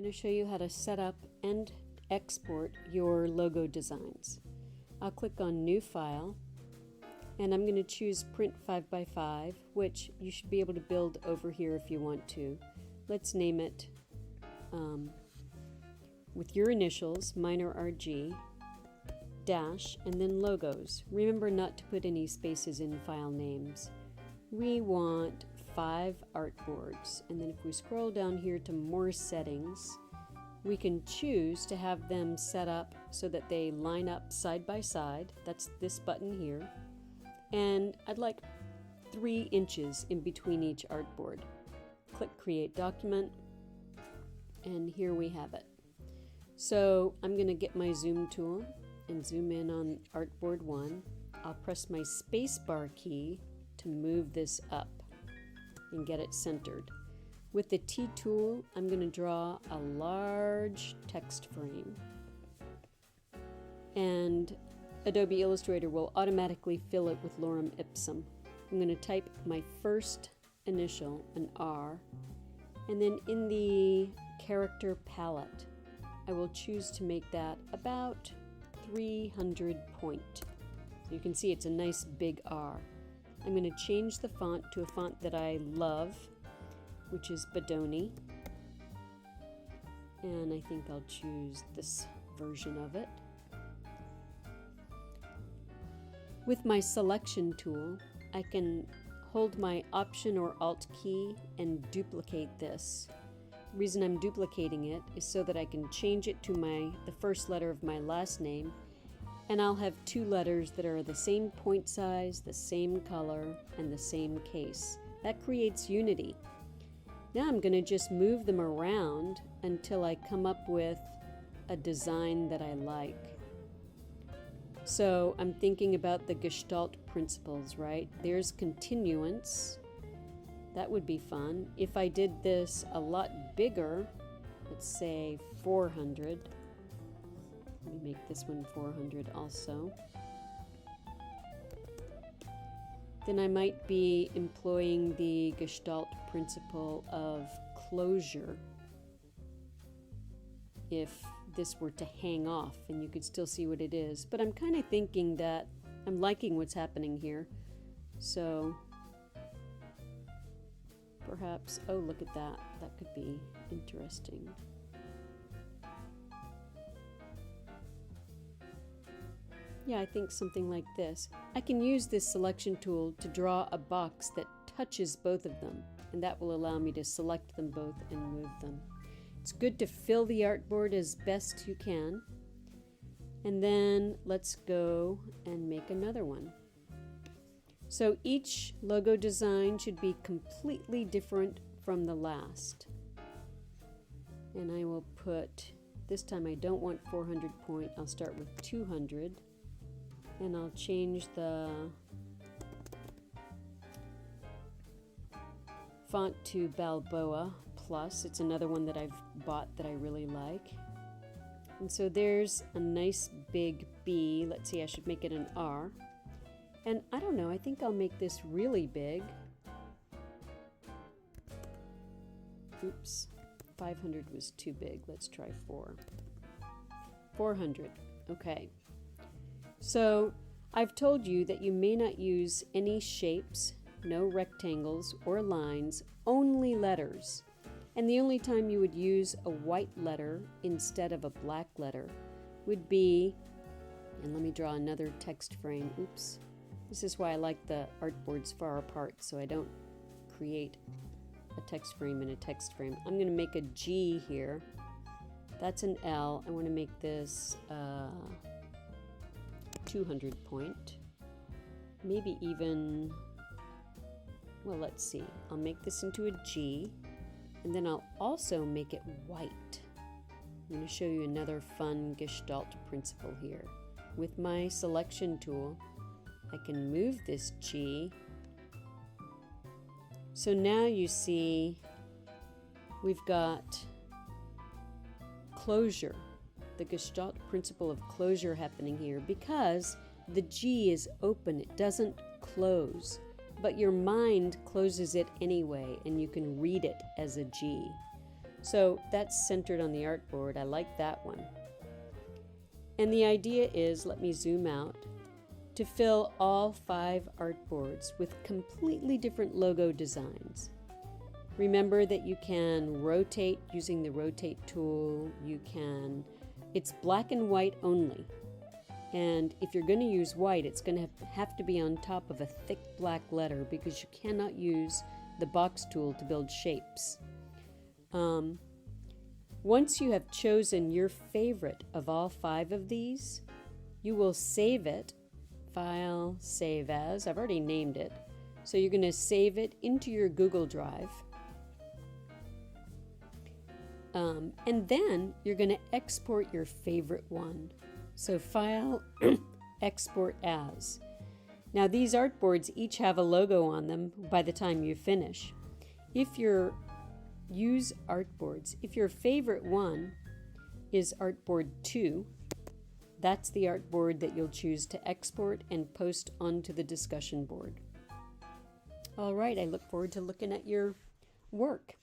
going to show you how to set up and export your logo designs. I'll click on New File, and I'm going to choose Print 5x5, which you should be able to build over here if you want to. Let's name it with your initials, mine are RG, dash, and then logos. Remember not to put any spaces in file names. We want 5 artboards, and then if we scroll down here to more settings, we can choose to have them set up so that they line up side by side. That's this button here. And I'd like 3 inches in between each artboard. Click Create Document, and here we have it. So I'm going to get my zoom tool and zoom in on artboard 1. I'll press my spacebar key to move this up and get it centered. With the T tool, I'm going to draw a large text frame, and Adobe Illustrator will automatically fill it with lorem ipsum. I'm going to type my first initial, an R, and then in the character palette, I will choose to make that about 300 point. So you can see it's a nice big R. I'm going to change the font to a font that I love, which is Bodoni. And I think I'll choose this version of it. With my selection tool, I can hold my Option or Alt key and duplicate this. The reason I'm duplicating it is so that I can change it to the first letter of my last name, and I'll have 2 letters that are the same point size, the same color, and the same case. That creates unity. Now I'm going to just move them around until I come up with a design that I like. So I'm thinking about the Gestalt principles, right? There's continuance. That would be fun. If I did this a lot bigger, let's say 400. Let me make this one 400 also. Then I might be employing the Gestalt principle of closure if this were to hang off and you could still see what it is. But I'm kind of thinking that I'm liking what's happening here. So perhaps, oh, look at that. That could be interesting. Yeah, I think something like this. I can use this selection tool to draw a box that touches both of them, and that will allow me to select them both and move them. It's good to fill the artboard as best you can. And then let's go and make another one. So each logo design should be completely different from the last. And I will put, this time I don't want 400 point, I'll start with 200. And I'll change the font to Balboa Plus. It's another one that I've bought that I really like. And so there's a nice big B. Let's see, I should make it an R. And I don't know, I think I'll make this really big. Oops, 500 was too big. Let's try 400. Okay. So I've told you that you may not use any shapes, no rectangles or lines, only letters. And the only time you would use a white letter instead of a black letter would be, and let me draw another text frame. Oops. This is why I like the artboards far apart, so I don't create a text frame in a text frame. I'm going to make a G here. That's an L. I want to make this 200 point. Maybe even, well, let's see. I'll make this into a G, and then I'll also make it white. I'm going to show you another fun Gestalt principle here. With my selection tool, I can move this G. So now you see we've got closure, the Gestalt principle of closure happening here, because the G is open, it doesn't close, but your mind closes it anyway, and you can read it as a G. So that's centered on the artboard. I like that one. And the idea is, let me zoom out, to fill all 5 artboards with completely different logo designs. Remember that you can rotate using the rotate tool. It's black and white only. And if you're going to use white, it's going to have to be on top of a thick black letter because you cannot use the box tool to build shapes. Once you have chosen your favorite of all 5 of these, you will save it. File, Save As. I've already named it. So you're going to save it into your Google Drive. And then you're going to export your favorite one. So File, Export As. Now these artboards each have a logo on them by the time you finish. Use artboards. If your favorite one is artboard 2, that's the artboard that you'll choose to export and post onto the discussion board. All right, I look forward to looking at your work.